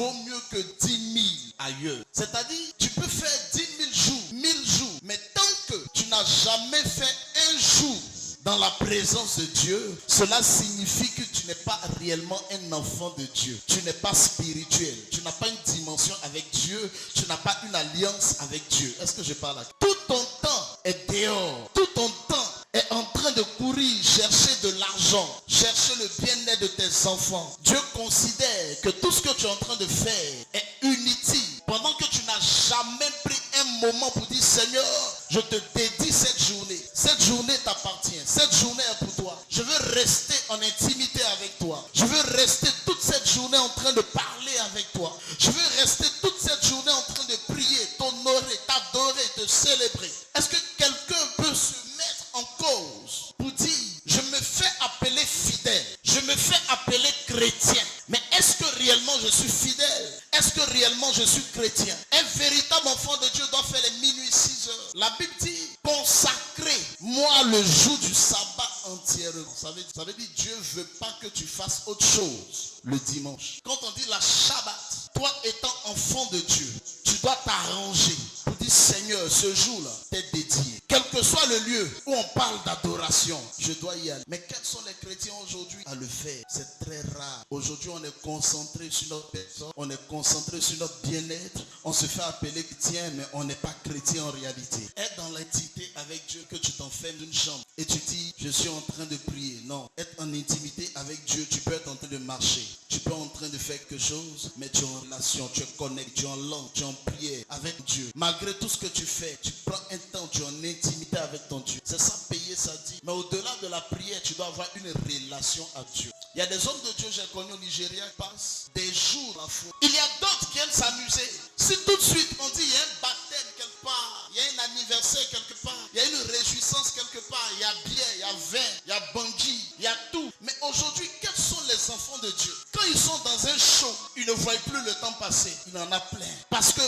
vaut mieux que 10 000 ailleurs. C'est-à-dire, tu peux faire 10 000 jours, 1000 jours, mais tant que tu n'as jamais fait un jour dans la présence de Dieu, cela signifie que tu n'es pas réellement un enfant de Dieu. Tu n'es pas spirituel. Tu n'as pas une dimension avec Dieu. Tu n'as pas une alliance avec Dieu. Est-ce que je parle là? Tout ton temps est dehors. Tout ton temps est en train de courir, chercher de l'argent, chercher le bien-être de tes enfants. Dieu considère que tout ce que tu es en train de faire est inutile. Pendant que tu n'as jamais pris un moment pour dire, Seigneur, je te dédie cette journée. Cette journée t'appartient. Cette journée est pour toi. Je veux rester en intimité avec toi. Je veux rester toute cette journée en train de parler avec toi. Je veux rester toute cette journée en train de prier, t'honorer, t'adorer, te célébrer. Est-ce que quelqu'un peut se mettre en cause pour dire, je me fais appeler fidèle, je me fais appeler chrétien, mais est-ce que réellement je suis fidèle? Est-ce que réellement je suis chrétien? Un véritable enfant de Dieu doit faire les minuit 6 heures. La Bible dit, consacrez-moi le jour du sabbat entièrement. Ça veut dire, Dieu ne veut pas que tu fasses autre chose le dimanche. Quand on dit la Shabbat, toi étant enfant de Dieu, tu dois t'arranger pour dire, Seigneur, ce jour-là, t'es dédié. Quel que soit le lieu où on parle d'adoration, je dois y aller. Mais quels sont les chrétiens aujourd'hui à le faire? C'est très rare. Aujourd'hui, on est concentré sur notre personne, on est concentré sur notre bien-être. On se fait appeler chrétien, mais on n'est pas chrétien en réalité. Être dans l'intimité avec Dieu, que tu t'enfermes d'une chambre et tu dis, je suis en train de prier. Non, être en intimité avec Dieu, tu peux être en train de marcher. Tu peux être en train de faire quelque chose, mais tu es en relation, tu es connecté, tu es en langue, tu es en prière avec Dieu. Malgré tout ce que tu fais, tu prends un temps, tu es en intimité avec ton Dieu. C'est ça, payer sa dîme. Mais au-delà de la prière, tu dois avoir une relation à Dieu. Il y a des hommes de Dieu, j'ai connu au Nigeria, qui passent des jours à fou. Il y a d'autres qui aiment s'amuser. Si tout de suite on dit, il y a un baptême quelque part, il y a un anniversaire quelque part, il y a une réjouissance quelque part, il y a bière, il y a vin, il y a bungee, il y a tout. Mais aujourd'hui, quels sont les enfants de Dieu? Quand ils sont dans un show, ils ne voient plus le temps passer. Il en a plein. Parce que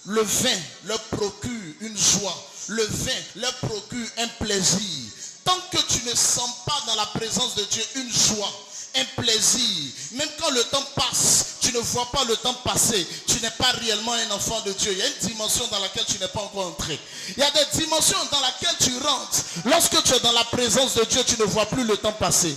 le vin leur procure une joie. Le vin leur procure un plaisir. Tant que tu ne sens pas dans la présence de Dieu une joie, un plaisir, même quand le temps passe, tu ne vois pas le temps passer, tu n'es pas réellement un enfant de Dieu. Il y a une dimension dans laquelle tu n'es pas encore entré. Il y a des dimensions dans lesquelles tu rentres. Lorsque tu es dans la présence de Dieu, tu ne vois plus le temps passer.